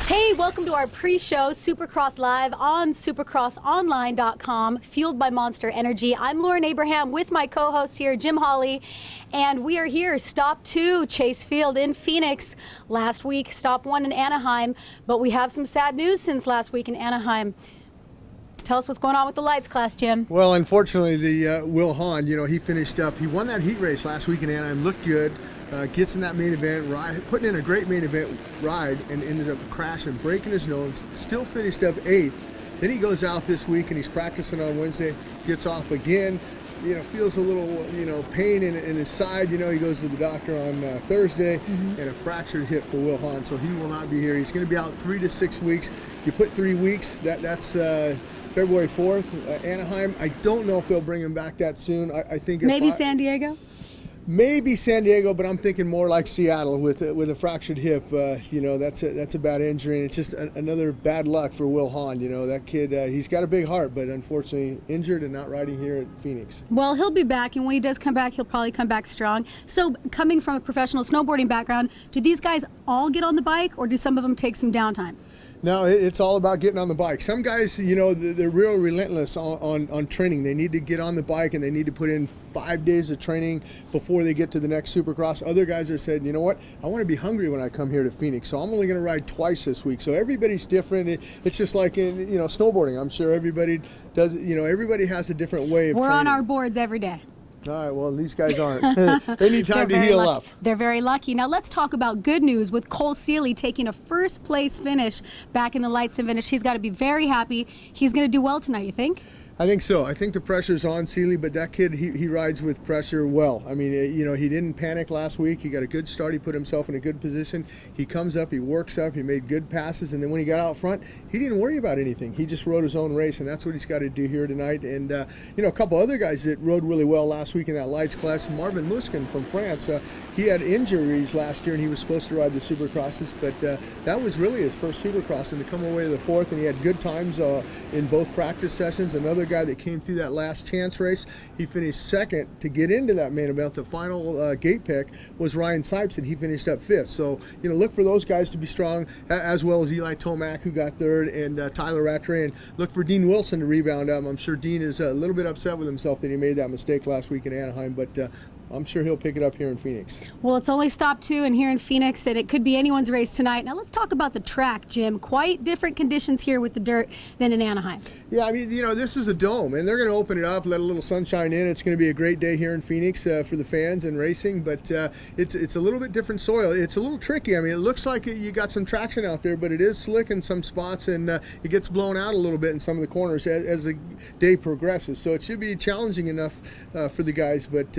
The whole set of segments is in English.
Hey, welcome to our pre-show Supercross Live on supercrossonline.com, fueled by Monster Energy. I'm Lauren Abraham with my co-host here, Jim Holley, and we are here, stop 2, Chase Field in Phoenix. Last week, stop 1 in Anaheim, but we have some sad news since last week in Anaheim. Tell us what's going on with the lights class, Jim. Well, unfortunately, the Will Hahn, he finished up. He won that heat race last week in Anaheim, looked good. Gets in that main event ride, putting in a great main event ride, and ended up crashing, breaking his nose. Still finished up 8th. Then he goes out this week and he's practicing on Wednesday. Gets off again. Feels a little pain in his side. He goes to the doctor on Thursday, and a fractured hip for Will Hahn, so he will not be here. He's going to be out 3 to 6 weeks. You put 3 weeks. That's February 4th, Anaheim. I don't know if they'll bring him back that soon. I think maybe San Diego. Maybe San Diego, but I'm thinking more like Seattle with a fractured hip. That's a bad injury, and it's just another bad luck for Will Hahn. That kid, he's got a big heart, but unfortunately injured and not riding here at Phoenix. Well, he'll be back, and when he does come back, he'll probably come back strong. So, coming from a professional snowboarding background, do these guys all get on the bike, or do some of them take some downtime? No, it's all about getting on the bike. Some guys, they're real relentless on training. They need to get on the bike and they need to put in 5 days of training before they get to the next Supercross. Other guys are saying, you know what, I want to be hungry when I come here to Phoenix, so I'm only going to ride twice this week. So everybody's different. It's just like in snowboarding. I'm sure everybody does. Everybody has a different way of training. We're on our boards every day. All right, well, these guys aren't. They need time to heal up. They're very lucky. Now, let's talk about good news with Cole Seeley taking a first-place finish back in the lights and finish. He's got to be very happy. He's going to do well tonight, you think? I think so. I think the pressure's on Seeley, but that kid, he rides with pressure well. I mean, he didn't panic last week. He got a good start. He put himself in a good position. He comes up, he works up, he made good passes, and then when he got out front, he didn't worry about anything. He just rode his own race, and that's what he's got to do here tonight. And, a couple other guys that rode really well last week in that lights class, Marvin Muskin from France, he had injuries last year, and he was supposed to ride the Supercrosses, but that was really his first Supercross, and to come away to the 4th, and he had good times in both practice sessions. Another guy that came through that last chance race, he finished 2nd to get into that main event. The final gate pick was Ryan Sipes, and he finished up 5th. So, look for those guys to be strong, as well as Eli Tomac, who got 3rd, and Tyler Rattray, and look for Dean Wilson to rebound up. I'm sure Dean is a little bit upset with himself that he made that mistake last week in Anaheim, but I'm sure he'll pick it up here in Phoenix. Well, it's only stop 2 and here in Phoenix, and it could be anyone's race tonight. Now let's talk about the track, Jim. Quite different conditions here with the dirt than in Anaheim. Yeah, I mean, this is a dome, and they're going to open it up, let a little sunshine in. It's going to be a great day here in Phoenix for the fans and racing, but it's a little bit different soil. It's a little tricky. I mean, it looks like you got some traction out there, but it is slick in some spots, and it gets blown out a little bit in some of the corners as the day progresses. So it should be challenging enough for the guys, but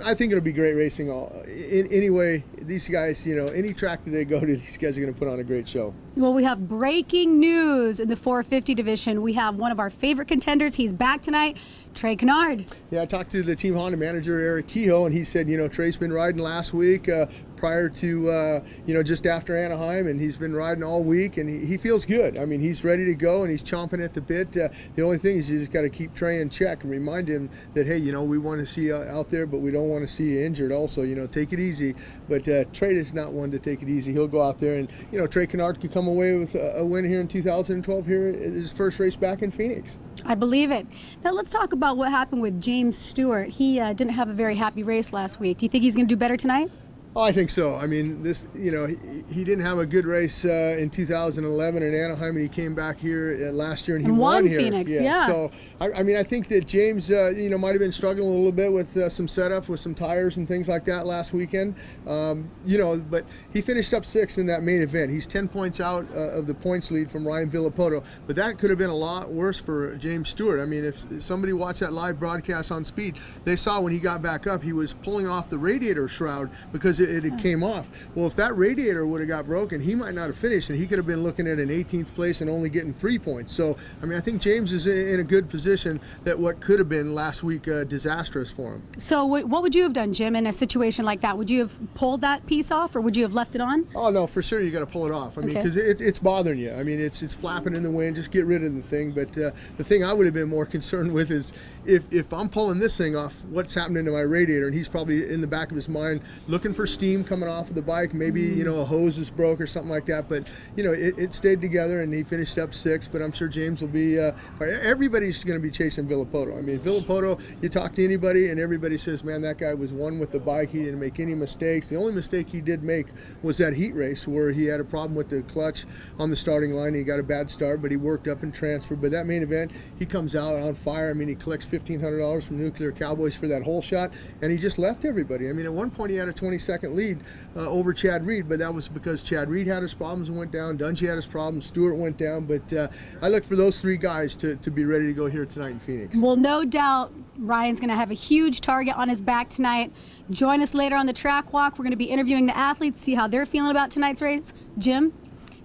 I think it'll be great racing. Anyway, these guys, any track that they go to, these guys are going to put on a great show. Well, we have breaking news in the 450 division. We have one of our favorite contenders. He's back tonight, Trey Canard. Yeah, I talked to the Team Honda manager, Eric Kehoe, and he said, Trey's been riding last week prior to, just after Anaheim, and he's been riding all week, and he feels good. I mean, he's ready to go, and he's chomping at the bit. The only thing is you just got to keep Trey in check and remind him that, hey, we want to see you out there, but we don't want to see you injured also. Take it easy. But Trey is not one to take it easy. He'll go out there, and, Trey Canard could come away with a win here in 2012 here at his first race back in Phoenix. I believe it. Now let's talk about what happened with James Stewart. He didn't have a very happy race last week. Do you think he's going to do better tonight? Oh, I think so. I mean, he didn't have a good race in 2011 in Anaheim, and he came back here last year and he won here. Phoenix, yeah. So, I think that James, might have been struggling a little bit with some setup with some tires and things like that last weekend. But he finished up 6th in that main event. He's 10 points out of the points lead from Ryan Villapoto, but that could have been a lot worse for James Stewart. I mean, if somebody watched that live broadcast on Speed, they saw when he got back up, he was pulling off the radiator shroud because it came off. Well, if that radiator would have got broken, he might not have finished, and he could have been looking at an 18th place and only getting 3 points. So, I mean, I think James is in a good position that what could have been last week disastrous for him. So what would you have done, Jim, in a situation like that? Would you have pulled that piece off, or would you have left it on? Oh, no, for sure you got to pull it off. I mean, because it's bothering you. I mean, it's flapping in the wind. Just get rid of the thing. But the thing I would have been more concerned with is if I'm pulling this thing off, what's happening to my radiator? And he's probably in the back of his mind looking for steam coming off of the bike. Maybe, you know, a hose is broke or something like that. But, you know, it stayed together, and he finished up 6th. But I'm sure James will be, everybody's going to be chasing Villapoto. I mean, Villapoto, you talk to anybody, and everybody says, man, that guy was one with the bike. He didn't make any mistakes. The only mistake he did make was that heat race where he had a problem with the clutch on the starting line. He got a bad start, but he worked up and transferred. But that main event, he comes out on fire. I mean, he collects $1,500 from Nuclear Cowboys for that hole shot, and he just left everybody. I mean, at one point he had a 20-second lead over Chad Reed, but that was because Chad Reed had his problems and went down. Dungey had his problems. Stewart went down. But I look for those 3 guys to be ready to go here tonight in Phoenix. Well, no doubt Ryan's going to have a huge target on his back tonight. Join us later on the track walk. We're going to be interviewing the athletes, see how they're feeling about tonight's race. Jim,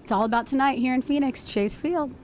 it's all about tonight here in Phoenix, Chase Field.